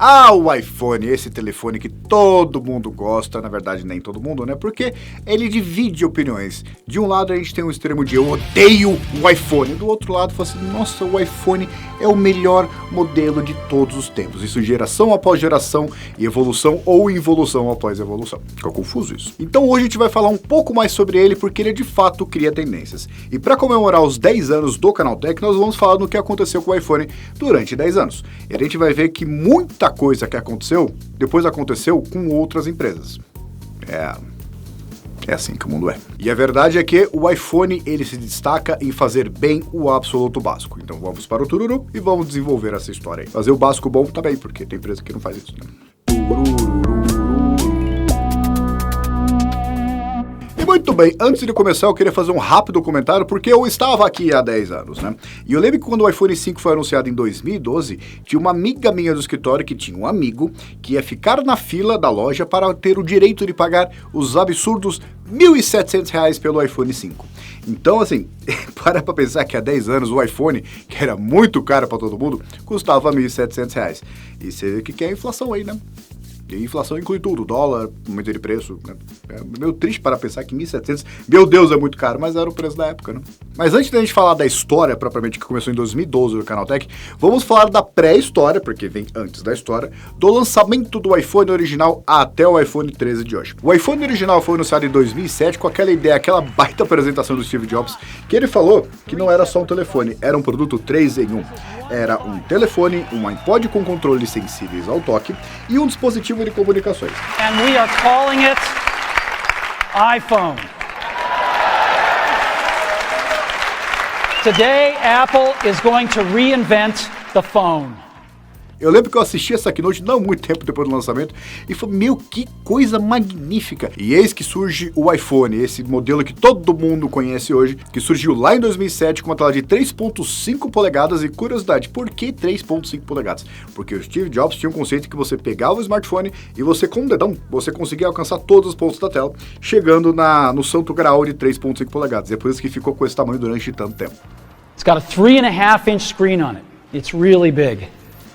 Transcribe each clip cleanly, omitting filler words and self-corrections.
Ah, o iPhone, esse telefone que todo mundo gosta, na verdade nem todo mundo, né? Porque ele divide opiniões. De um lado a gente tem um extremo de eu odeio o iPhone, do outro lado fala assim, nossa, o iPhone é o melhor modelo de todos os tempos. Isso geração após geração e evolução ou involução após evolução. Ficou confuso isso. Então hoje a gente vai falar um pouco mais sobre ele porque ele de fato cria tendências. E para comemorar os 10 anos do Canaltech, nós vamos falar no que aconteceu com o iPhone durante 10 anos. E a gente vai ver que muita coisa que aconteceu, depois aconteceu com outras empresas. É assim que o mundo é. E a verdade é que o iPhone, ele se destaca em fazer bem o absoluto básico. Então vamos para o tururu e vamos desenvolver essa história aí. Fazer o básico bom também, porque tem empresa que não faz isso, né? Muito bem, antes de começar eu queria fazer um rápido comentário porque eu estava aqui há 10 anos, né? E eu lembro que quando o iPhone 5 foi anunciado em 2012, tinha uma amiga minha do escritório que tinha um amigo que ia ficar na fila da loja para ter o direito de pagar os absurdos R$1.700 pelo iPhone 5. Então, assim, para pensar que há 10 anos o iPhone, que era muito caro para todo mundo, custava R$1.700. E você vê que é a inflação aí, né? E a inflação inclui tudo, dólar, aumento de preço, né? É meio triste para pensar que 1.700, meu Deus, é muito caro, mas era o preço da época, né? Mas antes da gente falar da história, propriamente, que começou em 2012 no Canaltech, vamos falar da pré-história, porque vem antes da história, do lançamento do iPhone original até o iPhone 13 de hoje. O iPhone original foi anunciado em 2007 com aquela ideia, aquela baita apresentação do Steve Jobs, que ele falou que não era só um telefone, era um produto 3 em 1. Era um telefone, um iPod com controles sensíveis ao toque e um dispositivo de comunicações. And we are calling it iPhone. Today, Apple is going to reinvent the phone. Eu lembro que eu assisti essa keynote não muito tempo depois do lançamento e falei, meu, que coisa magnífica. E eis que surge o iPhone, esse modelo que todo mundo conhece hoje, que surgiu lá em 2007 com uma tela de 3.5 polegadas e curiosidade, por que 3.5 polegadas? Porque o Steve Jobs tinha um conceito que você pegava o smartphone e você com o dedão, você conseguia alcançar todos os pontos da tela, chegando no santo grau de 3.5 polegadas. E é por isso que ficou com esse tamanho durante tanto tempo. It's got a 3.5-inch screen on it. It's really big.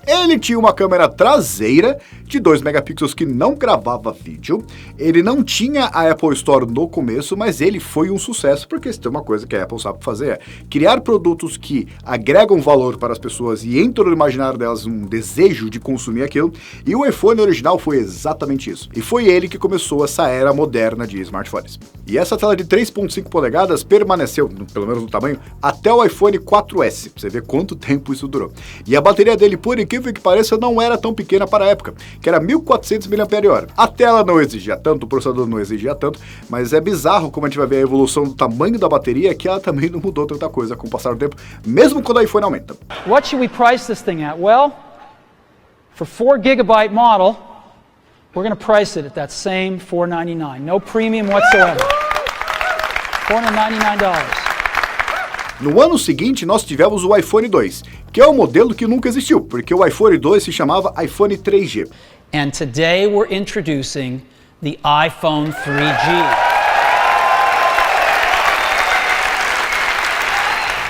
Ele tinha uma câmera traseira de 2 megapixels que não gravava vídeo. Ele não tinha a Apple Store no começo, mas ele foi um sucesso, porque se tem uma coisa que a Apple sabe fazer é criar produtos que agregam valor para as pessoas e entram no imaginário delas um desejo de consumir aquilo, e o iPhone original foi exatamente isso. E foi ele que começou essa era moderna de smartphones. E essa tela de 3.5 polegadas permaneceu, pelo menos no tamanho, até o iPhone 4S. Você vê quanto tempo isso durou. E a bateria dele, por incrível que pareça, não era tão pequena para a época, que era 1.400 mAh. A tela não exigia tanto, o processador não exigia tanto, mas é bizarro como a gente vai ver a evolução do tamanho da bateria, que ela também não mudou tanta coisa com o passar do tempo, mesmo quando o iPhone aumenta. What should we price this thing at? Well, for 4GB model, we're going to price it at that same $499. No premium whatsoever. $499. No ano seguinte, nós tivemos o iPhone 2, que é um modelo que nunca existiu, porque o iPhone 2 se chamava iPhone 3G. And today we're introducing the iPhone 3G.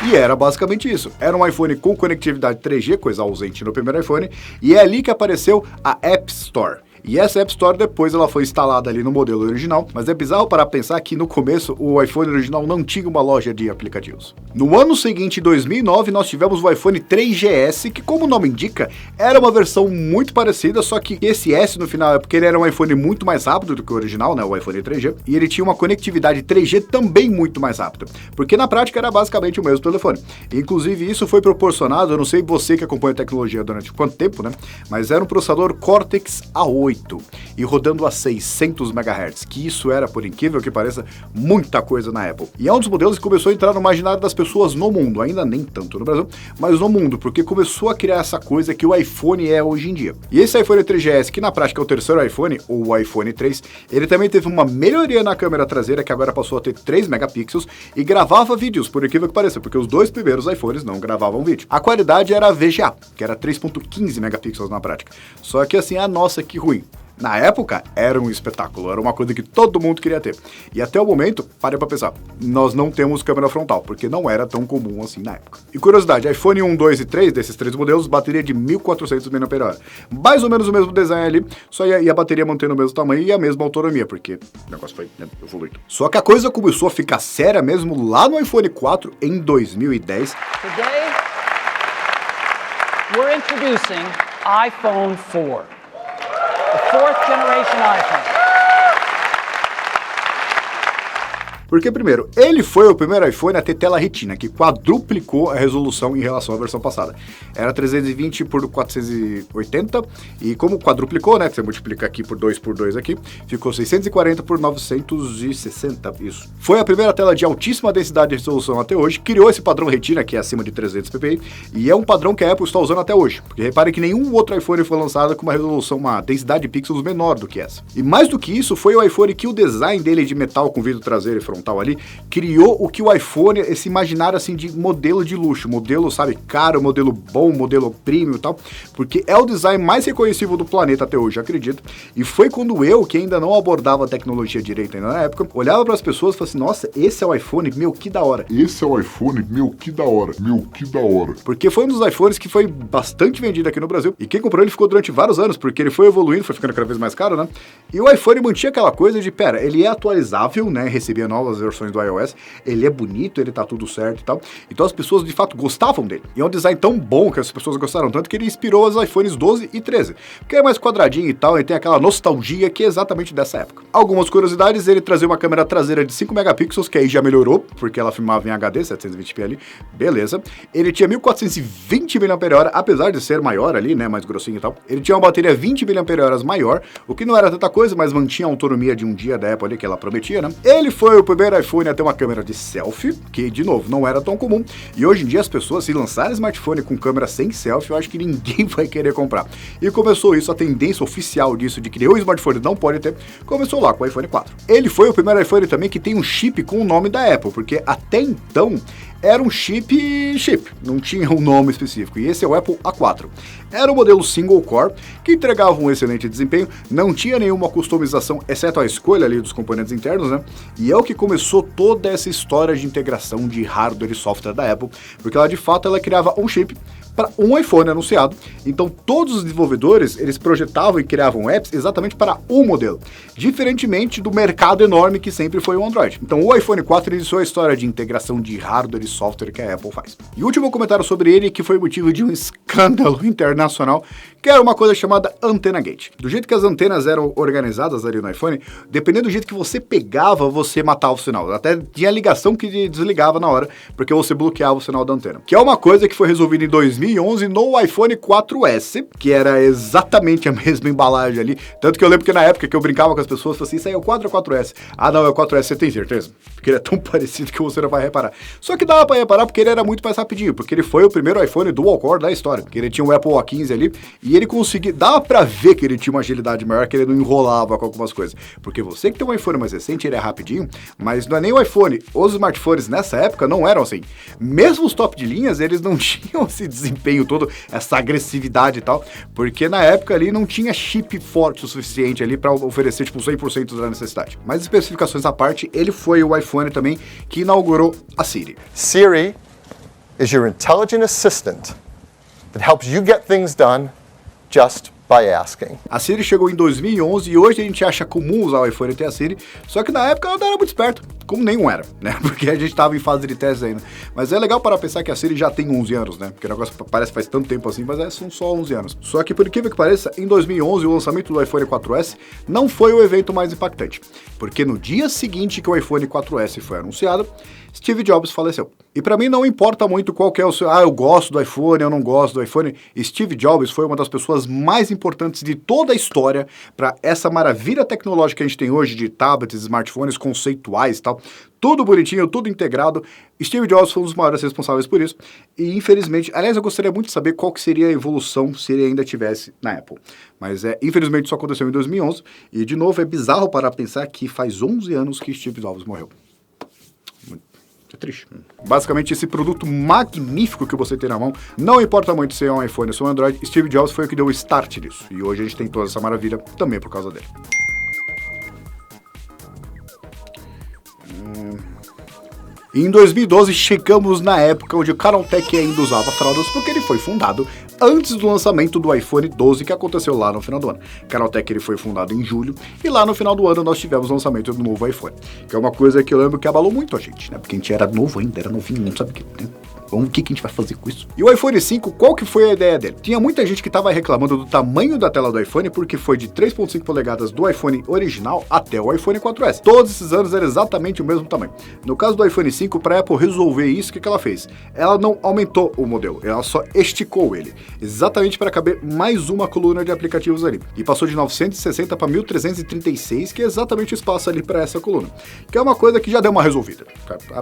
E era basicamente isso. Era um iPhone com conectividade 3G, coisa ausente no primeiro iPhone, e é ali que apareceu a App Store. E essa App Store depois ela foi instalada ali no modelo original, mas é bizarro para pensar que no começo o iPhone original não tinha uma loja de aplicativos. No ano seguinte, em 2009, nós tivemos o iPhone 3GS, que como o nome indica, era uma versão muito parecida, só que esse S no final é porque ele era um iPhone muito mais rápido do que o original, né, o iPhone 3G, e ele tinha uma conectividade 3G também muito mais rápida, porque na prática era basicamente o mesmo telefone. Inclusive isso foi proporcionado, eu não sei você que acompanha a tecnologia durante quanto tempo, né, mas era um processador Cortex A8, e rodando a 600 MHz, que isso era, por incrível que pareça, muita coisa na Apple. E é um dos modelos que começou a entrar no imaginário das pessoas no mundo, ainda nem tanto no Brasil, mas no mundo, porque começou a criar essa coisa que o iPhone é hoje em dia. E esse iPhone 3GS, que na prática é o terceiro iPhone, ou o iPhone 3, ele também teve uma melhoria na câmera traseira, que agora passou a ter 3 megapixels, e gravava vídeos, por incrível que pareça, porque os dois primeiros iPhones não gravavam vídeo. A qualidade era VGA, que era 3.15 megapixels na prática. Só que assim, nossa, que ruim. Na época, era um espetáculo, era uma coisa que todo mundo queria ter. E até o momento, parei pra pensar, nós não temos câmera frontal, porque não era tão comum assim na época. E curiosidade, iPhone 1, 2 e 3, desses três modelos, bateria de 1400 mAh. Mais ou menos o mesmo design ali, só ia a bateria mantendo o mesmo tamanho e a mesma autonomia, porque o negócio foi evoluído. Só que a coisa começou a ficar séria mesmo lá no iPhone 4 em 2010. Today, we're introducing iPhone 4, the fourth generation iPhone. Porque, primeiro, ele foi o primeiro iPhone a ter tela retina, que quadruplicou a resolução em relação à versão passada. Era 320 por 480, e como quadruplicou, né, que você multiplica aqui por 2 por 2 aqui, ficou 640 por 960, isso. Foi a primeira tela de altíssima densidade de resolução até hoje, criou esse padrão retina, que é acima de 300 ppi, e é um padrão que a Apple está usando até hoje, porque reparem que nenhum outro iPhone foi lançado com uma resolução, uma densidade de pixels menor do que essa. E mais do que isso, foi o iPhone que o design dele de metal com vidro traseiro e frontal ali, criou o que o iPhone, esse imaginário assim de modelo de luxo, modelo, sabe, caro, modelo bom, modelo premium e tal, porque é o design mais reconhecível do planeta até hoje, acredito. E foi quando eu, que ainda não abordava a tecnologia direito ainda na época, olhava para as pessoas e falava assim, nossa, esse é o iPhone, meu, que da hora. Esse é o iPhone, meu, que da hora, meu, que da hora. Porque foi um dos iPhones que foi bastante vendido aqui no Brasil, e quem comprou ele ficou durante vários anos, porque ele foi evoluindo, foi ficando cada vez mais caro, né? E o iPhone mantinha aquela coisa de, pera, ele é atualizável, né, recebia novas versões do iOS, ele é bonito, ele tá tudo certo e tal. Então as pessoas de fato gostavam dele. E é um design tão bom que as pessoas gostaram tanto que ele inspirou os iPhones 12 e 13. Porque é mais quadradinho e tal, e tem aquela nostalgia que é exatamente dessa época. Algumas curiosidades, ele trazia uma câmera traseira de 5 megapixels, que aí já melhorou, porque ela filmava em HD, 720p ali, beleza. Ele tinha 1420 mAh, apesar de ser maior ali, né, mais grossinho e tal. Ele tinha uma bateria 20 mAh maior, o que não era tanta coisa, mas mantinha a autonomia de um dia da Apple ali, que ela prometia, né. Ele foi o primeiro iPhone a ter uma câmera de selfie, que, de novo, não era tão comum. E hoje em dia as pessoas, se lançarem smartphone com câmera sem selfie, eu acho que ninguém vai querer comprar. E começou isso, a tendência oficial disso, de que nenhum smartphone não pode ter, começou lá com o iPhone 4. Ele foi o primeiro iPhone também que tem um chip com o nome da Apple, porque até então era um chip, não tinha um nome específico, e esse é o Apple A4. Era um modelo single core, que entregava um excelente desempenho, não tinha nenhuma customização, exceto a escolha ali dos componentes internos, né? E é o que começou toda essa história de integração de hardware e software da Apple, porque ela de fato ela criava um chip para um iPhone anunciado, então todos os desenvolvedores, eles projetavam e criavam apps exatamente para um modelo, diferentemente do mercado enorme que sempre foi o Android. Então o iPhone 4 iniciou a história de integração de hardware e software que a Apple faz. E o último comentário sobre ele, que foi motivo de um escândalo internacional, que era uma coisa chamada Antenna Gate. Do jeito que as antenas eram organizadas ali no iPhone, dependendo do jeito que você pegava, você matava o sinal. Até tinha ligação que desligava na hora, porque você bloqueava o sinal da antena. Que é uma coisa que foi resolvida em 2011 no iPhone 4S, que era exatamente a mesma embalagem ali. Tanto que eu lembro que na época que eu brincava com as pessoas, falei assim, isso aí é o 4 ou 4S? Ah, não, é o 4S, você tem certeza? Porque ele é tão parecido que você não vai reparar. Só que dava pra reparar porque ele era muito mais rapidinho, porque ele foi o primeiro iPhone dual core da história, que ele tinha um Apple A15 ali, e ele conseguia, dava pra ver que ele tinha uma agilidade maior, que ele não enrolava com algumas coisas. Porque você que tem um iPhone mais recente, ele é rapidinho, mas não é nem o iPhone, os smartphones nessa época não eram assim. Mesmo os top de linhas, eles não tinham esse desempenho todo, essa agressividade e tal, porque na época ali não tinha chip forte o suficiente ali pra oferecer tipo 100% da necessidade. Mas especificações à parte, ele foi o iPhone também que inaugurou a Siri. Siri is your intelligent assistant that helps you get things done just by asking. A Siri chegou em 2011 e hoje a gente acha comum usar o iPhone e ter a Siri, só que na época ela não era muito esperta, como nenhum era, né? Porque a gente tava em fase de teste ainda. Mas é legal para pensar que a Siri já tem 11 anos, né? Porque o negócio parece que faz tanto tempo assim, mas são só 11 anos. Só que por incrível que pareça, em 2011 o lançamento do iPhone 4S não foi o evento mais impactante, porque no dia seguinte que o iPhone 4S foi anunciado, Steve Jobs faleceu. E para mim não importa muito qual que é o seu... eu gosto do iPhone, eu não gosto do iPhone. Steve Jobs foi uma das pessoas mais importantes de toda a história para essa maravilha tecnológica que a gente tem hoje de tablets, smartphones conceituais e tal. Tudo bonitinho, tudo integrado. Steve Jobs foi um dos maiores responsáveis por isso. E infelizmente... Aliás, eu gostaria muito de saber qual que seria a evolução se ele ainda tivesse na Apple. Mas infelizmente isso aconteceu em 2011. E de novo, é bizarro parar a pensar que faz 11 anos que Steve Jobs morreu. É triste. Basicamente, esse produto magnífico que você tem na mão, não importa muito se é um iPhone ou se é um Android, Steve Jobs foi o que deu o start nisso. E hoje a gente tem toda essa maravilha também por causa dele. Em 2012, chegamos na época onde o Canaltech ainda usava fraldas, porque ele foi fundado antes do lançamento do iPhone 12, que aconteceu lá no final do ano. Canaltech ele foi fundado em julho, e lá no final do ano nós tivemos o lançamento do novo iPhone, que é uma coisa que eu lembro que abalou muito a gente, né? Porque a gente era novo ainda, era novinho, não sabe o que, né? O que a gente vai fazer com isso? E o iPhone 5, qual que foi a ideia dele? Tinha muita gente que estava reclamando do tamanho da tela do iPhone, porque foi de 3.5 polegadas do iPhone original até o iPhone 4S. Todos esses anos era exatamente o mesmo tamanho. No caso do iPhone 5, para a Apple resolver isso, o que ela fez? Ela não aumentou o modelo, ela só esticou ele, exatamente para caber mais uma coluna de aplicativos ali. E passou de 960 para 1336, que é exatamente o espaço ali para essa coluna. Que é uma coisa que já deu uma resolvida.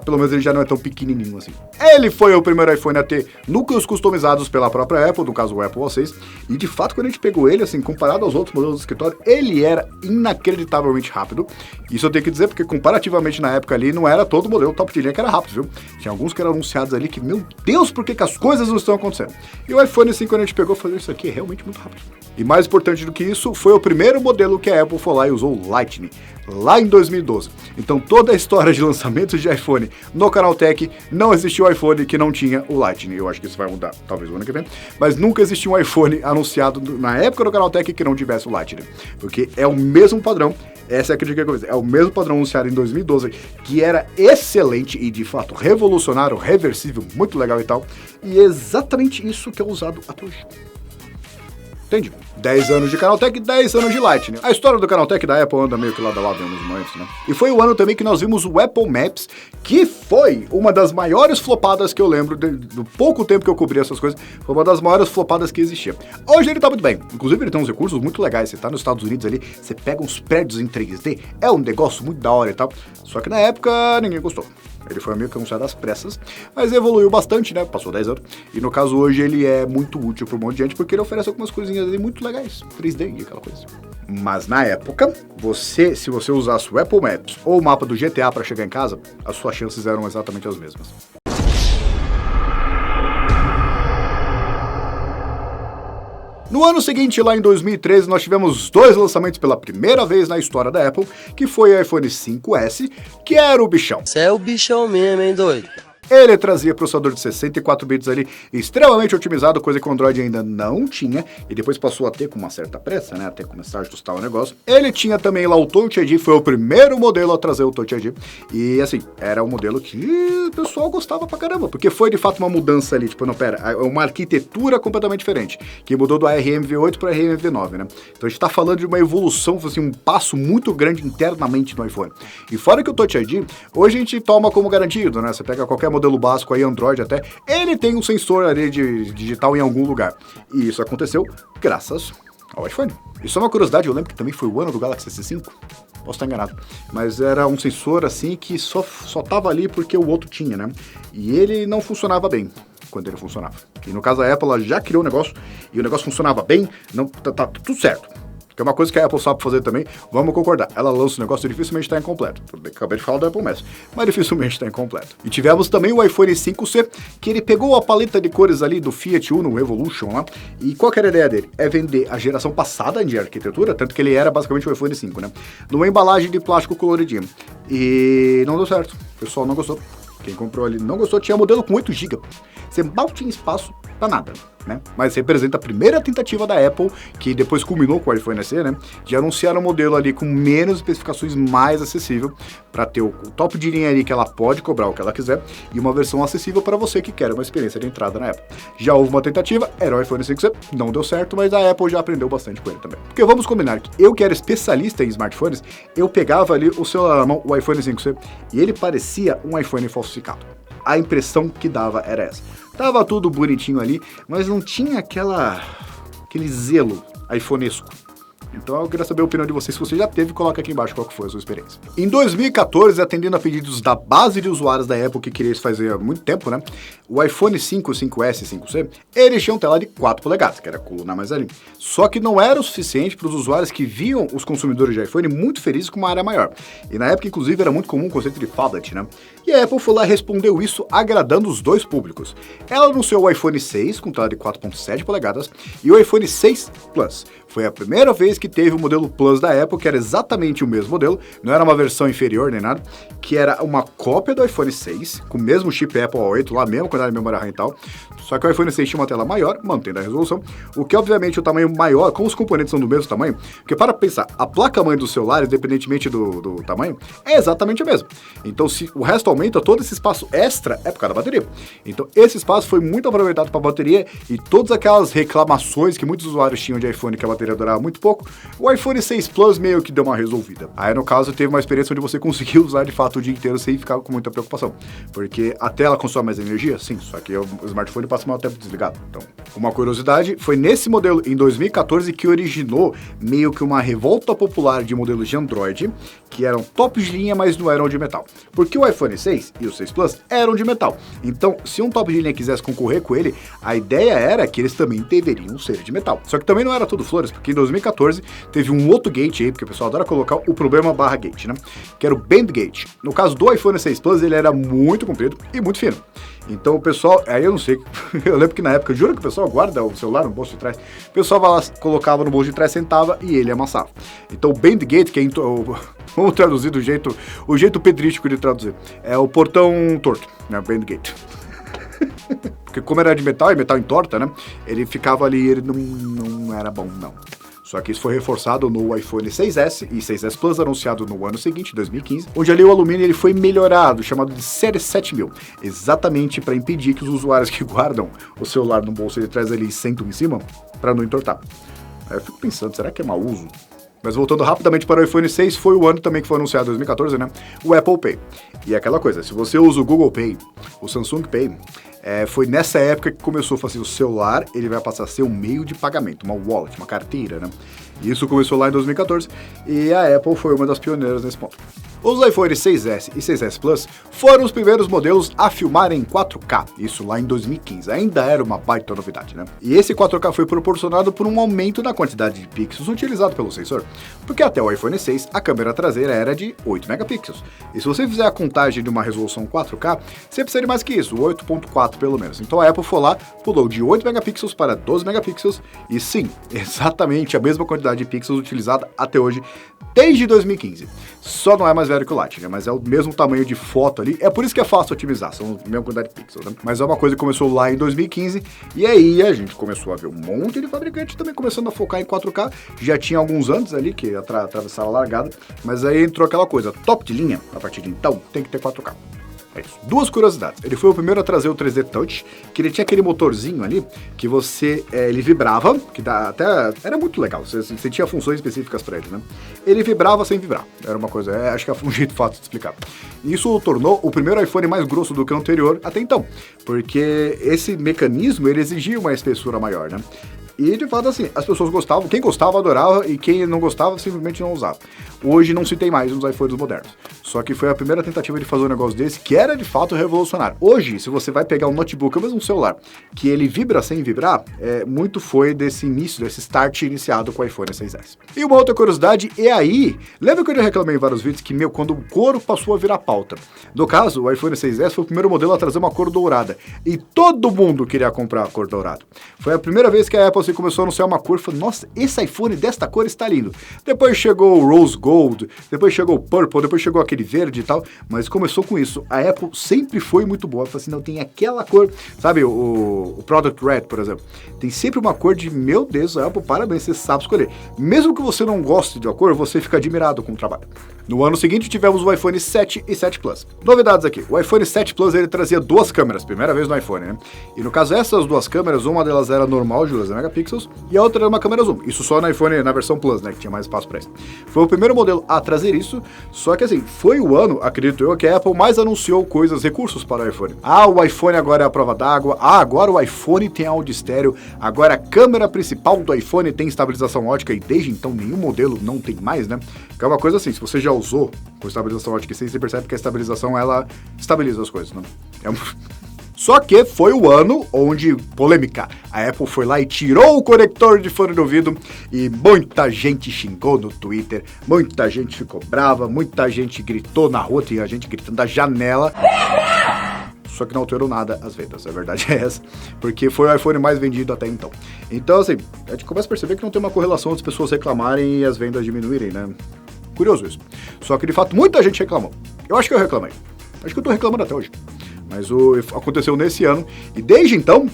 Pelo menos ele já não é tão pequenininho assim. Ele foi o primeiro iPhone a ter núcleos customizados pela própria Apple, no caso o Apple A6, e de fato quando a gente pegou ele, assim, comparado aos outros modelos do escritório, ele era inacreditavelmente rápido. Isso eu tenho que dizer porque comparativamente na época ali não era todo modelo top de linha que era rápido, viu? Tinha alguns que eram anunciados ali que, meu Deus, por que as coisas não estão acontecendo? E o iPhone 5 quando a gente pegou, falou, isso aqui é realmente muito rápido. E mais importante do que isso, foi o primeiro modelo que a Apple foi lá e usou o Lightning, lá em 2012. Então toda a história de lançamentos de iPhone no Canaltech, não existiu iPhone que não tinha o Lightning. Eu acho que isso vai mudar, talvez o ano que vem, mas nunca existiu um iPhone anunciado na época do Canaltech que não tivesse o Lightning, porque é o mesmo padrão. Essa é a crítica que eu vou dizer. É o mesmo padrão anunciado em 2012, que era excelente e, de fato, revolucionário, reversível, muito legal e tal. E é exatamente isso que é usado até hoje. Entende? 10 anos de Canaltech, 10 anos de Lightning. A história do Canaltech da Apple anda meio que lado a lado em alguns momentos, né? E foi o ano também que nós vimos o Apple Maps, que foi uma das maiores flopadas que eu lembro do pouco tempo que eu cobri essas coisas. Foi uma das maiores flopadas que existia. Hoje ele tá muito bem. Inclusive ele tem uns recursos muito legais. Você tá nos Estados Unidos ali, você pega uns prédios em 3D, é um negócio muito da hora e tal. Só que na época ninguém gostou. Ele foi meio que anunciado às pressas, mas evoluiu bastante, né? Passou 10 anos. E no caso hoje ele é muito útil para um monte de gente, porque ele oferece algumas coisinhas ali muito legais. 3D e aquela coisa. Mas na época, se você usasse o Apple Maps ou o mapa do GTA para chegar em casa, as suas chances eram exatamente as mesmas. No ano seguinte, lá em 2013, nós tivemos dois lançamentos pela primeira vez na história da Apple, que foi o iPhone 5S, que era o bichão. Você é o bichão mesmo, hein, doido? Ele trazia processador de 64 bits ali, extremamente otimizado, coisa que o Android ainda não tinha, e depois passou a ter com uma certa pressa, né, até começar a ajustar o negócio. Ele tinha também lá o Touch ID, foi o primeiro modelo a trazer o Touch ID, e assim, era um modelo que o pessoal gostava pra caramba, porque foi de fato uma mudança ali, tipo, não, pera, uma arquitetura completamente diferente, que mudou do ARMv8 para ARMv9, né. Então a gente tá falando de uma evolução, assim, um passo muito grande internamente no iPhone. E fora que o Touch ID, hoje a gente toma como garantido, né, você pega qualquer modelo básico aí, Android até, ele tem um sensor ali de digital em algum lugar. E isso aconteceu graças ao iPhone. Isso é uma curiosidade, eu lembro que também foi o ano do Galaxy S5, posso estar enganado, mas era um sensor assim que só tava ali porque o outro tinha, né? E ele não funcionava bem quando ele funcionava. E no caso a Apple, ela já criou o negócio, e o negócio funcionava bem, não, tá tudo certo. Que é uma coisa que a Apple sabe fazer também, vamos concordar. Ela lança o negócio e dificilmente está incompleto. Acabei de falar do Apple Maps, mas dificilmente está incompleto. E tivemos também o iPhone 5C, que ele pegou a paleta de cores ali do Fiat Uno Evolution lá, e qual que era a ideia dele? É vender a geração passada de arquitetura, tanto que ele era basicamente o iPhone 5, né? Numa embalagem de plástico coloridinho. E não deu certo, o pessoal não gostou. Quem comprou ali não gostou, tinha modelo com 8 GB. Você mal tinha espaço pra nada, né? Mas representa a primeira tentativa da Apple, que depois culminou com o iPhone SE, né? De anunciar um modelo ali com menos especificações, mais acessível, para ter o top de linha ali que ela pode cobrar o que ela quiser, e uma versão acessível para você que quer uma experiência de entrada na Apple. Já houve uma tentativa, era o iPhone 5C, não deu certo, mas a Apple já aprendeu bastante com ele também. Porque vamos combinar que eu que era especialista em smartphones, eu pegava ali o celular na mão, o iPhone 5C, e ele parecia um iPhone falsificado. A impressão que dava era essa. Tava tudo bonitinho ali, mas não tinha aquele zelo iPhonesco. Então eu queria saber a opinião de vocês, se você já teve, coloca aqui embaixo qual que foi a sua experiência. Em 2014, atendendo a pedidos da base de usuários da Apple que queria isso fazer há muito tempo, né? O iPhone 5, 5S e 5C, eles tinham tela de 4 polegadas, que era a coluna mais ali. Só que não era o suficiente para os usuários que viam os consumidores de iPhone muito felizes com uma área maior. E na época, inclusive, era muito comum o conceito de phablet, né? E a Apple foi lá e respondeu isso agradando os dois públicos. Ela anunciou o iPhone 6 com tela de 4.7 polegadas e o iPhone 6 Plus. Foi a primeira vez que teve o modelo Plus da Apple, que era exatamente o mesmo modelo, não era uma versão inferior nem nada, que era uma cópia do iPhone 6, com o mesmo chip Apple A8, lá mesmo, quantidade de memória RAM e tal, só que o iPhone 6 tinha uma tela maior, mantendo a resolução, o que obviamente o tamanho maior, como os componentes são do mesmo tamanho, porque para pensar, a placa-mãe dos celulares, independentemente do tamanho, é exatamente a mesma. Então se o resto aumenta, todo esse espaço extra é por causa da bateria. Então esse espaço foi muito aproveitado para a bateria e todas aquelas reclamações que muitos usuários tinham de iPhone que a bateria durava muito pouco, o iPhone 6 Plus meio que deu uma resolvida. Aí no caso teve uma experiência onde você conseguiu usar de fato o dia inteiro sem ficar com muita preocupação, porque a tela consome mais energia, sim, só que o smartphone passa maior tempo desligado. Então, uma curiosidade, foi nesse modelo em 2014 que originou meio que uma revolta popular de modelos de Android, que eram top de linha, mas não eram de metal. Porque o iPhone 6 e o 6 Plus eram de metal. Então, se um top de linha quisesse concorrer com ele, a ideia era que eles também deveriam ser de metal. Só que também não era tudo flores, porque em 2014 teve um outro gate aí, porque o pessoal adora colocar o problema barra gate, né? Que era o Band Gate. No caso do iPhone 6 Plus, ele era muito comprido e muito fino. Então o pessoal, aí eu não sei, eu lembro que na época, eu juro que o pessoal guarda o celular no bolso de trás, o pessoal vai lá, colocava no bolso de trás, sentava e ele amassava. Então o Band Gate, que é, vamos traduzir o jeito pedrístico de traduzir, é o portão torto, né, Band Gate. Porque como era de metal, e metal entorta, né, ele ficava ali, ele não era bom, não. Só que isso foi reforçado no iPhone 6S e 6S Plus, anunciado no ano seguinte, 2015, onde ali o alumínio ele foi melhorado, chamado de Série 7000, exatamente para impedir que os usuários que guardam o celular no bolso de trás ali e sentam em cima, para não entortar. Aí eu fico pensando, será que é mau uso? Mas voltando rapidamente para o iPhone 6, foi o ano também que foi anunciado, 2014, né? O Apple Pay. E aquela coisa, se você usa o Google Pay, o Samsung Pay, foi nessa época que começou a fazer o celular, ele vai passar a ser um meio de pagamento, uma wallet, uma carteira, né? Isso começou lá em 2014 e a Apple foi uma das pioneiras nesse ponto. Os iPhones 6S e 6S Plus foram os primeiros modelos a filmar em 4K, isso lá em 2015, ainda era uma baita novidade, né? E esse 4K foi proporcionado por um aumento na quantidade de pixels utilizado pelo sensor, porque até o iPhone 6 a câmera traseira era de 8 megapixels, e se você fizer a contagem de uma resolução 4K, você precisa de mais que isso, 8.4 pelo menos. Então a Apple foi lá, pulou de 8 megapixels para 12 megapixels, e sim, exatamente a mesma quantidade de pixels utilizada até hoje, desde 2015. Só não é mais velho que o Lite, né? Mas é o mesmo tamanho de foto ali. É por isso que é fácil otimizar, são a mesma quantidade de pixels, né? Mas é uma coisa que começou lá em 2015, e aí a gente começou a ver um monte de fabricante também começando a focar em 4K. Já tinha alguns anos ali que atravessaram a largada, mas aí entrou aquela coisa, top de linha, a partir de então, tem que ter 4K. É isso. Duas curiosidades. Ele foi o primeiro a trazer o 3D Touch, que ele tinha aquele motorzinho ali, que você, ele vibrava, que até era muito legal, você tinha funções específicas para ele, né? Ele vibrava sem vibrar, era uma coisa, acho que é um jeito fácil de explicar. Isso o tornou o primeiro iPhone mais grosso do que o anterior até então, porque esse mecanismo, ele exigia uma espessura maior, né? E, de fato, assim, as pessoas gostavam, quem gostava adorava e quem não gostava simplesmente não usava. Hoje não se tem mais nos iPhones modernos. Só que foi a primeira tentativa de fazer um negócio desse que era, de fato, revolucionário. Hoje, se você vai pegar um notebook ou mesmo um celular, que ele vibra sem vibrar, muito foi desse início, desse start iniciado com o iPhone 6S. E uma outra curiosidade é aí, lembra que eu já reclamei em vários vídeos que, quando o couro passou a virar pauta. No caso, o iPhone 6S foi o primeiro modelo a trazer uma cor dourada. E todo mundo queria comprar a cor dourada. Foi a primeira vez que a Apple começou a anunciar uma cor e falou, nossa, esse iPhone desta cor está lindo. Depois chegou o Rose Gold, depois chegou o Purple, depois chegou aquele verde e tal, mas começou com isso. A Apple sempre foi muito boa, falou assim, não, tem aquela cor, sabe, o Product Red, por exemplo, tem sempre uma cor de, meu Deus, a Apple, parabéns, você sabe escolher. Mesmo que você não goste de uma cor, você fica admirado com o trabalho. No ano seguinte, tivemos o iPhone 7 e 7 Plus. Novidades aqui, o iPhone 7 Plus, ele trazia duas câmeras, primeira vez no iPhone, né? E no caso, essas duas câmeras, uma delas era normal, de 12 megapixels, e a outra era uma câmera zoom. Isso só no iPhone, na versão Plus, né, que tinha mais espaço para isso. Foi o primeiro modelo a trazer isso, só que assim, foi o ano, acredito eu, que a Apple mais anunciou coisas, recursos para o iPhone. O iPhone agora é a prova d'água, agora o iPhone tem áudio estéreo, agora a câmera principal do iPhone tem estabilização ótica, e desde então nenhum modelo não tem mais, né? Que é uma coisa assim, se você já usou com estabilização ótica, você percebe que a estabilização, ela estabiliza as coisas, né? Só que foi o ano onde, polêmica, a Apple foi lá e tirou o conector de fone de ouvido e muita gente xingou no Twitter, muita gente ficou brava, muita gente gritou na rua, tinha gente gritando da janela. Só que não alterou nada as vendas, a verdade é essa, porque foi o iPhone mais vendido até então. Então, assim, a gente começa a perceber que não tem uma correlação das pessoas reclamarem e as vendas diminuírem, né? Curioso isso. Só que, de fato, muita gente reclamou. Eu acho que eu reclamei. Acho que eu tô reclamando até hoje. Mas aconteceu nesse ano, e desde então,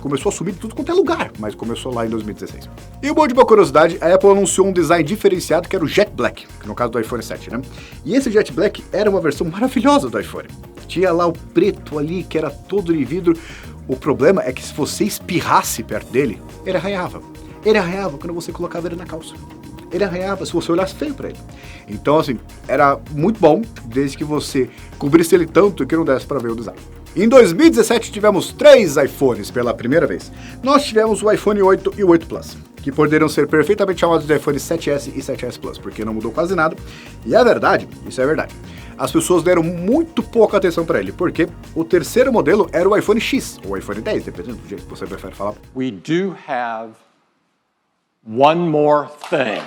começou a subir de tudo quanto é lugar, mas começou lá em 2016. E um monte de boa curiosidade, a Apple anunciou um design diferenciado que era o Jet Black, que no caso do iPhone 7, né? E esse Jet Black era uma versão maravilhosa do iPhone. Tinha lá o preto ali, que era todo de vidro. O problema é que se você espirrasse perto dele, ele arranhava. Ele arranhava quando você colocava ele na calça. Ele arranhava se você olhasse feio pra ele. Então, assim, era muito bom, desde que você cobrisse ele tanto que não desse pra ver o design. Em 2017 tivemos 3 iPhones pela primeira vez. Nós tivemos o iPhone 8 e o 8 Plus, que poderiam ser perfeitamente chamados de iPhone 7S e 7S Plus, porque não mudou quase nada. E é verdade, isso é verdade. As pessoas deram muito pouca atenção para ele, porque o terceiro modelo era o iPhone X, ou iPhone 10, dependendo do jeito que você prefere falar. We do have one more thing.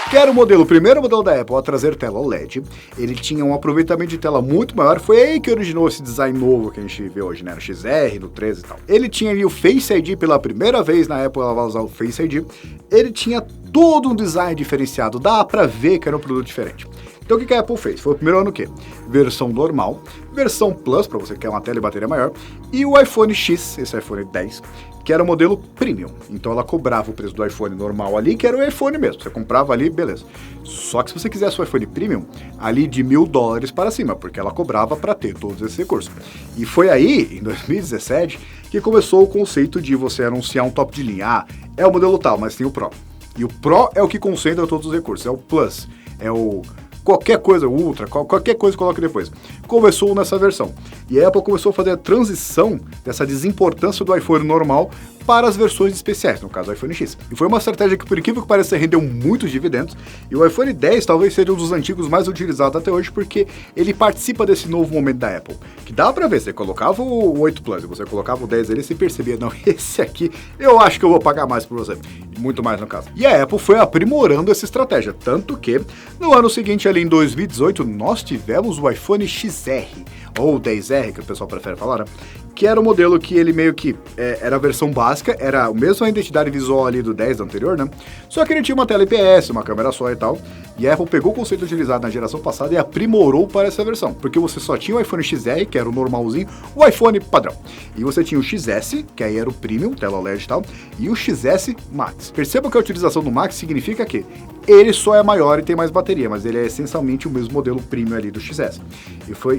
Que era o primeiro modelo da Apple a trazer tela OLED. Ele tinha um aproveitamento de tela muito maior, foi aí que originou esse design novo que a gente vê hoje, né? No XR, no 13 e tal. Ele tinha ali o Face ID pela primeira vez na Apple, ela vai usar o Face ID. Ele tinha todo um design diferenciado, dá pra ver que era um produto diferente. Então o que a Apple fez? Foi o primeiro ano o quê? Versão normal, versão Plus, para você que quer uma tela e bateria maior, e o iPhone X, esse iPhone 10, que era o modelo Premium. Então ela cobrava o preço do iPhone normal ali, que era o iPhone mesmo. Você comprava ali, beleza. Só que se você quisesse o iPhone Premium, ali de $1.000 para cima, porque ela cobrava para ter todos esses recursos. E foi aí, em 2017, que começou o conceito de você anunciar um top de linha. Ah, é o modelo tal, mas tem o Pro. E o Pro é o que concentra todos os recursos, é o Plus, é o qualquer coisa, Ultra, qualquer coisa coloque depois. Começou nessa versão. E a Apple começou a fazer a transição dessa desimportância do iPhone normal para as versões especiais, no caso do iPhone X. E foi uma estratégia que, por incrível que pareça, rendeu muitos dividendos. E o iPhone 10 talvez seja um dos antigos mais utilizados até hoje, porque ele participa desse novo momento da Apple. Que dá pra ver, você colocava o 8 Plus e você colocava o 10 ali, você percebia, não, esse aqui eu acho que eu vou pagar mais por você. Muito mais no caso. E a Apple foi aprimorando essa estratégia, tanto que no ano seguinte, ali em 2018, nós tivemos o iPhone XR, ou 10R, que o pessoal prefere falar, né? Que era o modelo que ele meio que era a versão básica, era a mesma identidade visual ali do 10 do anterior, né? Só que ele tinha uma tela IPS, uma câmera só e tal. E a Apple pegou o conceito utilizado na geração passada e aprimorou para essa versão. Porque você só tinha o iPhone XR, que era o normalzinho, o iPhone padrão. E você tinha o XS, que aí era o Premium, tela OLED e tal, e o XS Max. Perceba que a utilização do Max significa que ele só é maior e tem mais bateria, mas ele é essencialmente o mesmo modelo Premium ali do XS.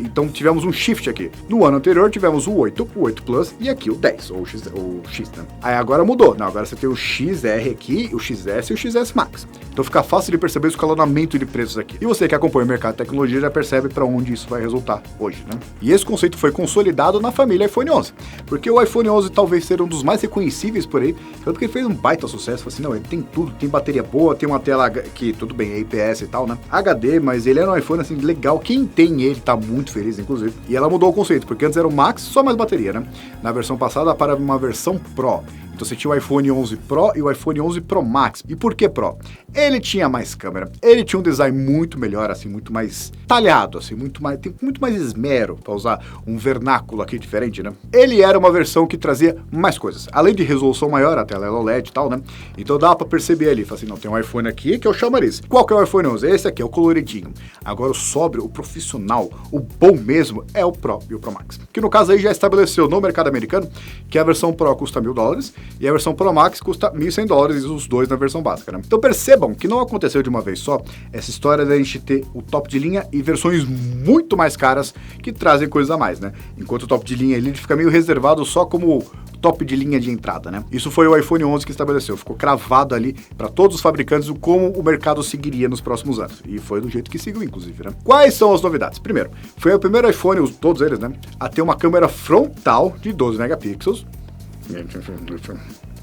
Então tivemos um shift aqui. No ano anterior tivemos o 8, o 8 Plus e aqui o 10, ou o X, né? Aí agora mudou. Não, agora você tem o XR aqui, o XS e o XS Max. Então fica fácil de perceber o escalonamento de preços aqui. E você que acompanha o mercado de tecnologia já percebe para onde isso vai resultar hoje, né? E esse conceito foi consolidado na família iPhone 11. Porque o iPhone 11 talvez seja um dos mais reconhecíveis por aí, tanto que ele fez um baita sucesso. Assim, não, ele tem tudo, tem bateria boa, tem uma tela que, tudo bem, é IPS e tal, né? HD, mas ele era um iPhone, assim, legal. Quem tem ele tá muito feliz, inclusive. E ela mudou o conceito, porque antes era o Max, só mais bateria, né? Na versão passada, para uma versão Pro. Então você tinha o iPhone 11 Pro e o iPhone 11 Pro Max. E por que Pro? Ele tinha mais câmera, ele tinha um design muito melhor, assim, muito mais talhado, assim, tem muito mais esmero, para usar um vernáculo aqui diferente, né? Ele era uma versão que trazia mais coisas. Além de resolução maior, a tela era OLED e tal, né? Então dá para perceber ali, assim, não, tem um iPhone aqui que é o chamariz. Qual que é o iPhone 11? Esse aqui é o coloridinho. Agora o sóbrio, o profissional, o bom mesmo é o Pro e o Pro Max. Que no caso aí já estabeleceu no mercado americano que a versão Pro custa $1.000 e a versão Pro Max custa $1.100, e os dois na versão básica, né? Então percebam que não aconteceu de uma vez só essa história da gente ter o top de linha e versões muito mais caras que trazem coisas a mais, né? Enquanto o top de linha ele fica meio reservado só como top de linha de entrada, né? Isso foi o iPhone 11 que estabeleceu, ficou cravado ali para todos os fabricantes como o mercado seguiria nos próximos anos. E foi do jeito que seguiu, inclusive, né? Quais são as novidades? Primeiro, foi o primeiro iPhone, todos eles, né, a ter uma câmera frontal de 12 megapixels.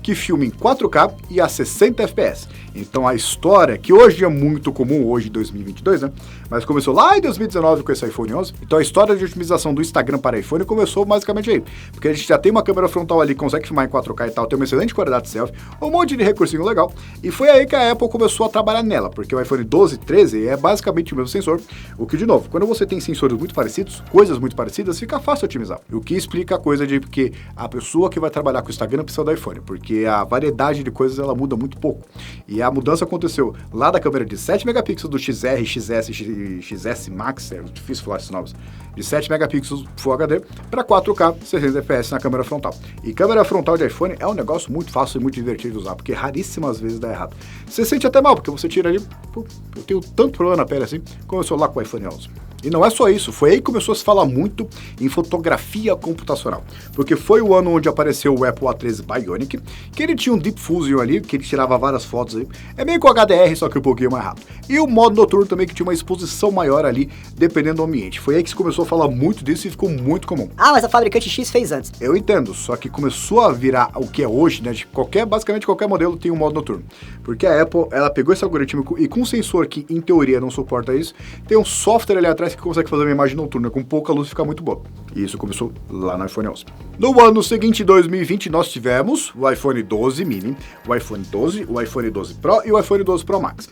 que filma em 4K e a 60 FPS. Então a história, que hoje é muito comum, hoje em 2022, né? Mas começou lá em 2019 com esse iPhone 11. Então a história de otimização do Instagram para iPhone começou basicamente aí. Porque a gente já tem uma câmera frontal ali, consegue filmar em 4K e tal, tem uma excelente qualidade de selfie, um monte de recursinho legal. E foi aí que a Apple começou a trabalhar nela, porque o iPhone 12 e 13 é basicamente o mesmo sensor. O que, de novo, quando você tem sensores muito parecidos, coisas muito parecidas, fica fácil otimizar. O que explica a coisa de que a pessoa que vai trabalhar com o Instagram precisa do iPhone, porque a variedade de coisas ela muda muito pouco. E a mudança aconteceu lá da câmera de 7 megapixels do XR, XS e XS Max, é difícil falar esses nomes, de 7 megapixels Full HD para 4K 60 FPS na câmera frontal. E câmera frontal de iPhone é um negócio muito fácil e muito divertido de usar, porque raríssimas vezes dá errado. Você sente até mal, porque você tira ali, pô, eu tenho tanto problema na pele assim, começou lá com o iPhone 11. E não é só isso, foi aí que começou a se falar muito em fotografia computacional. Porque foi o ano onde apareceu o Apple A13 Bionic, que ele tinha um Deep Fusion ali, que ele tirava várias fotos aí. É meio com HDR, só que um pouquinho mais rápido. E o modo noturno também, que tinha uma exposição maior ali, dependendo do ambiente. Foi aí que se começou a falar muito disso e ficou muito comum. Ah, mas a fabricante X fez antes. Eu entendo, só que começou a virar o que é hoje, né? De basicamente qualquer modelo tem um modo noturno. Porque a Apple, ela pegou esse algoritmo e com um sensor que, em teoria, não suporta isso, tem um software ali atrás que consegue fazer uma imagem noturna com pouca luz e ficar muito boa. E isso começou lá no iPhone 11. No ano seguinte, 2020, nós tivemos o iPhone 12 mini, o iPhone 12, o iPhone 12 Pro e o iPhone 12 Pro Max.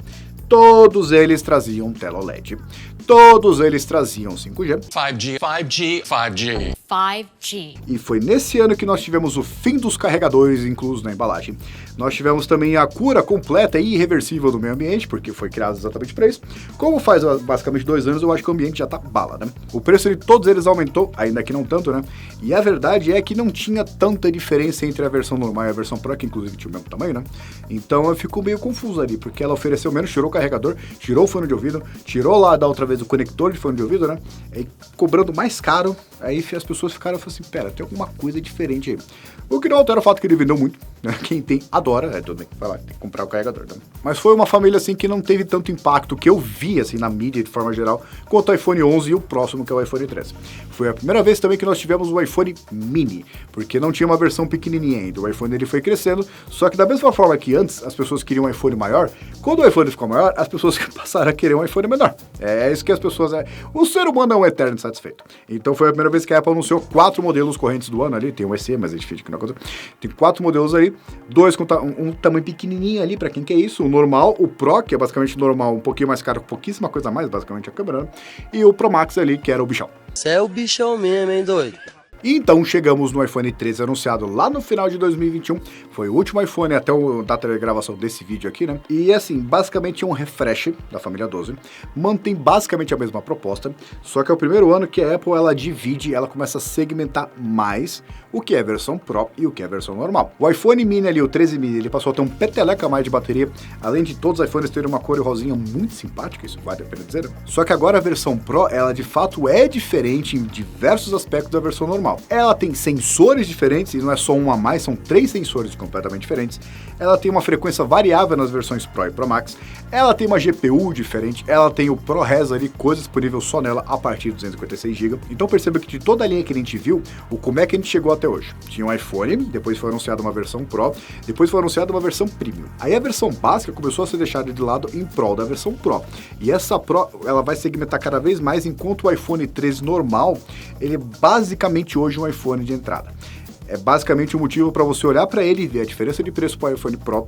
Todos eles traziam tela OLED. Todos eles traziam 5G. 5G. E foi nesse ano que nós tivemos o fim dos carregadores inclusos na embalagem. Nós tivemos também a cura completa e irreversível do meio ambiente, porque foi criado exatamente para isso. Como faz basicamente 2 anos, eu acho que o ambiente já tá bala, né? O preço de todos eles aumentou, ainda que não tanto, né? E a verdade é que não tinha tanta diferença entre a versão normal e a versão Pro, que inclusive tinha o mesmo tamanho, né? Então eu fico meio confuso ali, porque ela ofereceu menos, tirou o carregador, tirou o fone de ouvido, tirou lá da outra vez o conector de fone de ouvido, né? E cobrando mais caro, aí as pessoas ficaram assim, pera, tem alguma coisa diferente aí. O que não altera o fato que ele vendeu muito, né? Quem tem, adora, tudo bem, vai lá, tem que comprar o carregador, né? Mas foi uma família, assim, que não teve tanto impacto que eu vi, assim, na mídia, de forma geral, quanto o iPhone 11 e o próximo, que é o iPhone 13. Foi a primeira vez também que nós tivemos o iPhone mini, porque não tinha uma versão pequenininha ainda. O iPhone, ele foi crescendo, só que da mesma forma que antes as pessoas queriam um iPhone maior, quando o iPhone ficou maior, as pessoas passaram a querer um iPhone menor. É isso que as pessoas... O ser humano é um eterno insatisfeito. Então foi a primeira vez que a Apple anunciou 4 modelos correntes do ano ali, tem o SE, mas é difícil que não acontece. Tem 4 modelos aí, 2 com um tamanho pequenininho ali, pra quem quer isso, o normal, o Pro, que é basicamente normal, um pouquinho mais caro, pouquíssima coisa a mais, basicamente a câmera, e o Pro Max ali, que era o bichão. Cê é o bichão mesmo, hein, doido? E então chegamos no iPhone 13 anunciado lá no final de 2021, foi o último iPhone até a data de gravação desse vídeo aqui, né? E assim, basicamente é um refresh da família 12, mantém basicamente a mesma proposta, só que é o primeiro ano que a Apple ela divide, ela começa a segmentar mais o que é a versão Pro e o que é a versão normal. O iPhone mini ali, o 13 mini, ele passou a ter um peteleca a mais de bateria, além de todos os iPhones terem uma cor rosinha muito simpática, isso vale a pena dizer, né? Só que agora a versão Pro, ela de fato é diferente em diversos aspectos da versão normal. Ela tem sensores diferentes, e não é só um a mais, são 3 sensores completamente diferentes. Ela tem uma frequência variável nas versões Pro e Pro Max. Ela tem uma GPU diferente, ela tem o ProRes ali, coisa disponível só nela a partir de 256 GB. Então perceba que de toda a linha que a gente viu, como é que a gente chegou até hoje? Tinha um iPhone, depois foi anunciada uma versão Pro, depois foi anunciada uma versão Premium. Aí a versão básica começou a ser deixada de lado em prol da versão Pro. E essa Pro, ela vai segmentar cada vez mais, enquanto o iPhone 13 normal, ele é basicamente hoje um iPhone de entrada. É basicamente o motivo para você olhar para ele e ver a diferença de preço para o iPhone Pro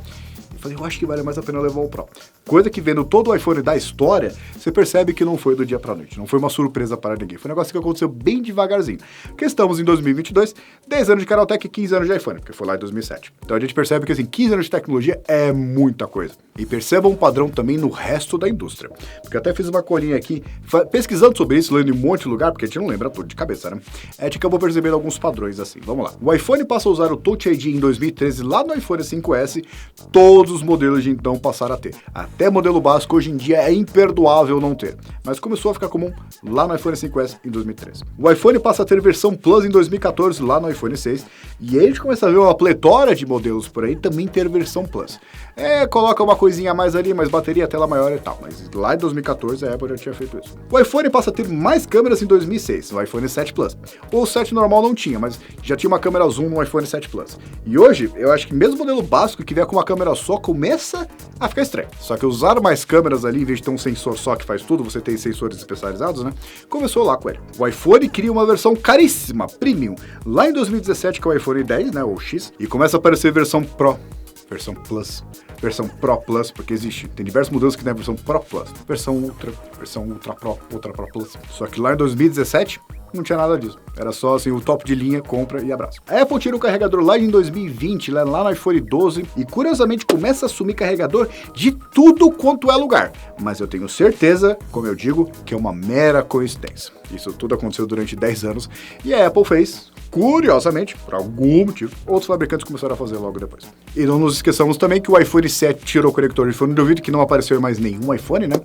e falar, eu acho que vale mais a pena levar o Pro. Coisa que vendo todo o iPhone da história, você percebe que não foi do dia para noite, não foi uma surpresa para ninguém, foi um negócio que aconteceu bem devagarzinho. Porque estamos em 2022, 10 anos de Canaltech e 15 anos de iPhone, porque foi lá em 2007. Então a gente percebe que assim, 15 anos de tecnologia é muita coisa. E perceba um padrão também no resto da indústria. Porque eu até fiz uma colinha aqui, pesquisando sobre isso, lendo em um monte de lugar, porque a gente não lembra tudo de cabeça, né? A gente acabou percebendo alguns padrões assim, vamos lá. O iPhone passa a usar o Touch ID em 2013, lá no iPhone 5S, todos todos os modelos de então passaram a ter. Até modelo básico hoje em dia é imperdoável não ter, mas começou a ficar comum lá no iPhone 5S em 2013. O iPhone passa a ter versão Plus em 2014 lá no iPhone 6, e aí a gente começa a ver uma pletora de modelos por aí também ter versão Plus. Coloca uma coisinha a mais ali, mais bateria, tela maior e tal, mas lá em 2014 a Apple já tinha feito isso. O iPhone passa a ter mais câmeras em 2006, no iPhone 7 Plus. O 7 normal não tinha, mas já tinha uma câmera zoom no iPhone 7 Plus. E hoje, eu acho que mesmo o modelo básico que vier com uma câmera só começa a ficar estranho. Só que usar mais câmeras ali, em vez de ter um sensor só que faz tudo, você tem sensores especializados, né? Começou lá com ele. O iPhone cria uma versão caríssima, premium, lá em 2017, que é o iPhone 10, né, ou X, e começa a aparecer versão Pro, versão Plus, versão Pro Plus, porque existe, tem diversos modelos que tem a versão Pro Plus, versão Ultra Pro, Ultra Pro Plus. Só que lá em 2017, não tinha nada disso. Era só assim, o top de linha, compra e abraço. A Apple tira o carregador lá em 2020, lá no iPhone 12, e curiosamente começa a assumir carregador de tudo quanto é lugar. Mas eu tenho certeza, como eu digo, que é uma mera coincidência. Isso tudo aconteceu durante 10 anos, e a Apple fez, curiosamente, por algum motivo, outros fabricantes começaram a fazer logo depois. E não nos esqueçamos também que o iPhone 7 tirou o conector de fone de ouvido, que não apareceu em mais nenhum iPhone, né?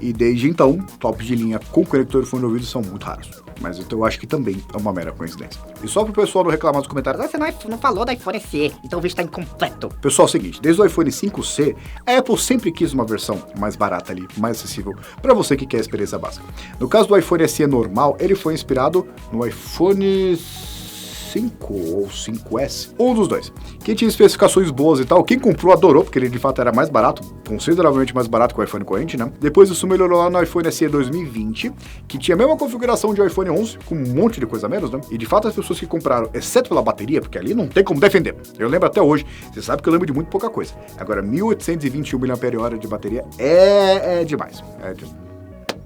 E desde então, top de linha com conector de fone de ouvido são muito raros. Mas então eu acho que também é uma mera coincidência. E só pro pessoal não reclamar nos comentários, Você não falou do iPhone SE, então o vídeo tá incompleto. pessoal, é o seguinte, desde o iPhone 5C, a Apple sempre quis uma versão mais barata ali, mais acessível, para você que quer a experiência básica. No caso do iPhone SE normal, ele foi inspirado no iPhone 5 ou 5S, um dos dois, que tinha especificações boas e tal. Quem comprou adorou, porque ele de fato era mais barato, consideravelmente mais barato que o iPhone corrente, né? Depois isso melhorou lá no iPhone SE 2020, que tinha a mesma configuração de iPhone 11, com um monte de coisa a menos, né? E de fato as pessoas que compraram, exceto pela bateria, porque ali não tem como defender. Eu lembro até hoje, você sabe que eu lembro de muito pouca coisa. Agora, 1821 mAh de bateria é demais.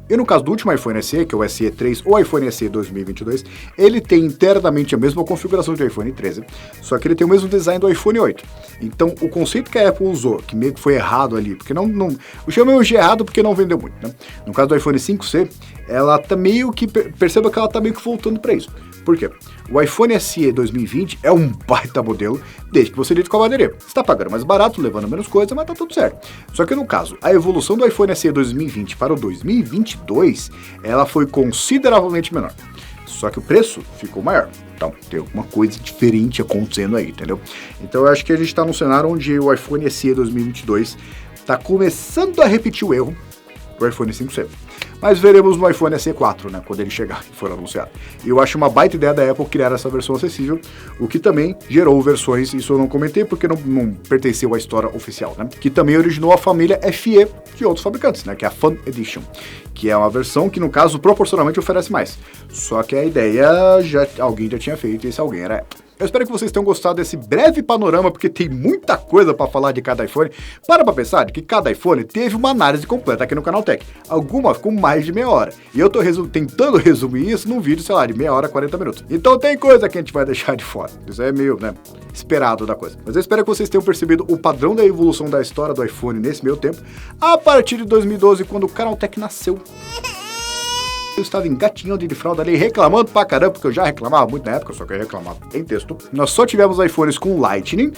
E no caso do último iPhone SE, que é o SE 3 ou iPhone SE 2022, ele tem internamente a mesma configuração do iPhone 13, só que ele tem o mesmo design do iPhone 8. Então, o conceito que a Apple usou, que meio que foi errado ali, porque eu chamei de errado porque não vendeu muito, né? No caso do iPhone 5C, ela tá meio que, perceba que ela tá meio que voltando para isso. Por quê? O iPhone SE 2020 é um baita modelo, desde que você lide com a bateria. Você está pagando mais barato, levando menos coisa, mas tá tudo certo. Só que no caso, a evolução do iPhone SE 2020 para o 2022, ela foi consideravelmente menor. Só que o preço ficou maior. Então, tem alguma coisa diferente acontecendo aí, entendeu? Então eu acho que a gente está num cenário onde o iPhone SE 2022 está começando a repetir o erro do iPhone 5C. Mas veremos no iPhone SE 4, né, quando ele chegar e for anunciado. E eu acho uma baita ideia da Apple criar essa versão acessível, o que também gerou versões, isso eu não comentei porque não pertenceu à história oficial, né, que também originou a família FE de outros fabricantes, né, que é a Fan Edition, que é uma versão que, no caso, proporcionalmente oferece mais. Só que a ideia alguém já tinha feito e esse alguém era a Apple. Eu espero que vocês tenham gostado desse breve panorama, porque tem muita coisa para falar de cada iPhone. Para pra pensar que cada iPhone teve uma análise completa aqui no Canaltech. Algumas com mais de meia hora. E eu tô tentando resumir isso num vídeo, sei lá, de meia hora, 40 minutos. Então tem coisa que a gente vai deixar de fora. Isso é meio, né, esperado da coisa. Mas eu espero que vocês tenham percebido o padrão da evolução da história do iPhone nesse meio tempo, a partir de 2012, quando o Canaltech nasceu. Eu estava engatinhando de fralda ali, reclamando pra caramba, porque eu já reclamava muito na época, só que eu reclamava em texto. Nós só tivemos iPhones com Lightning.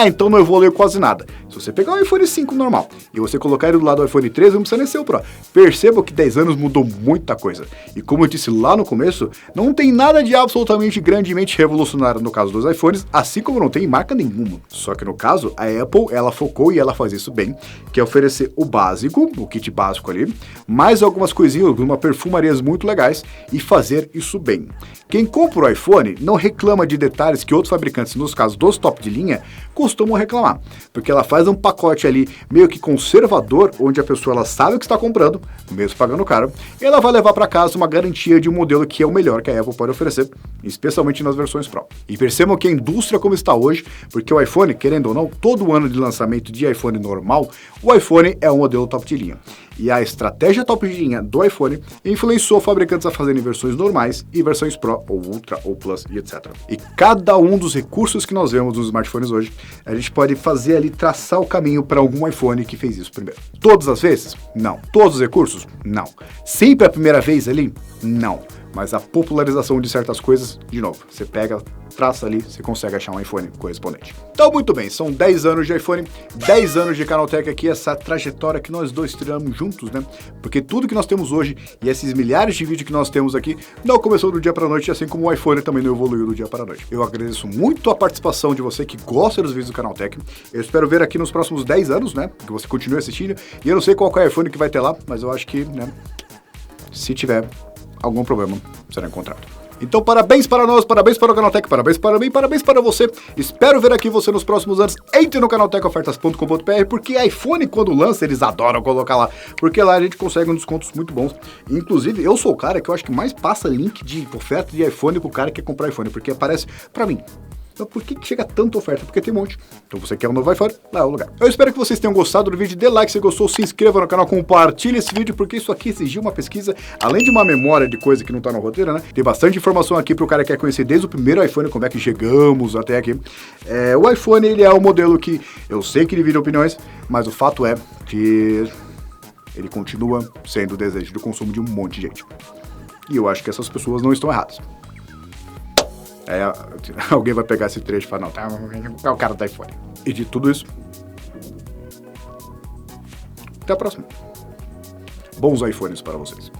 Então não evoluiu quase nada. Se você pegar o iPhone 5 normal e você colocar ele do lado do iPhone 13, não precisa nem ser o Pro. Perceba que 10 anos mudou muita coisa. E como eu disse lá no começo, não tem nada de absolutamente grandemente revolucionário no caso dos iPhones, assim como não tem marca nenhuma. Só que no caso, a Apple, ela focou e ela faz isso bem, que é oferecer o básico, o kit básico ali, mais algumas coisinhas, algumas perfumarias muito legais e fazer isso bem. Quem compra o iPhone não reclama de detalhes que outros fabricantes, nos casos dos top de linha, costumam reclamar, porque ela faz um pacote ali meio que conservador, onde a pessoa ela sabe o que está comprando, mesmo pagando caro, e ela vai levar para casa uma garantia de um modelo que é o melhor que a Apple pode oferecer, especialmente nas versões Pro. E percebam que a indústria como está hoje, porque o iPhone, querendo ou não, todo ano de lançamento de iPhone normal, o iPhone é um modelo top de linha. E a estratégia top de linha do iPhone influenciou fabricantes a fazerem versões normais e versões Pro, ou Ultra, ou Plus, e etc. E cada um dos recursos que nós vemos nos smartphones hoje, a gente pode fazer ali, traçar o caminho para algum iPhone que fez isso primeiro. Todas as vezes? Não. Todos os recursos? Não. Sempre a primeira vez ali? Não. mas a popularização de certas coisas, de novo, você pega, traça ali, você consegue achar um iPhone correspondente. Então, muito bem, são 10 anos de iPhone, 10 anos de Canaltech aqui, essa trajetória que nós dois tiramos juntos, né? Porque tudo que nós temos hoje e esses milhares de vídeos que nós temos aqui não começou do dia para a noite, assim como o iPhone também não evoluiu do dia para a noite. Eu agradeço muito a participação de você que gosta dos vídeos do Canaltech. Eu espero ver aqui nos próximos 10 anos, né? Que você continue assistindo. E eu não sei qual é o iPhone que vai ter lá, mas eu acho que, né? Se tiver algum problema, será encontrado. Então, parabéns para nós, parabéns para o Canaltech, parabéns para mim, parabéns para você. Espero ver aqui você nos próximos anos. Entre no canaltechofertas.com.br, porque iPhone, quando lança, eles adoram colocar lá. Porque lá a gente consegue uns descontos muito bons. Inclusive, eu sou o cara que eu acho que mais passa link de oferta de iPhone pro cara que quer comprar iPhone, porque aparece para mim. Então, por que chega tanta oferta? Porque tem um monte. Então, você quer um novo iPhone? Lá é o lugar. Eu espero que vocês tenham gostado do vídeo. Dê like se gostou, se inscreva no canal, compartilhe esse vídeo, porque isso aqui exigiu uma pesquisa, além de uma memória de coisa que não tá no roteiro, né? Tem bastante informação aqui pro cara que quer conhecer desde o primeiro iPhone, como é que chegamos até aqui. O iPhone, ele é um modelo que eu sei que divide opiniões, mas o fato é que ele continua sendo o desejo do consumo de um monte de gente. E eu acho que essas pessoas não estão erradas. Alguém vai pegar esse trecho e falar, não, tá, é o cara do iPhone. E de tudo isso, até a próxima. Bons iPhones para vocês.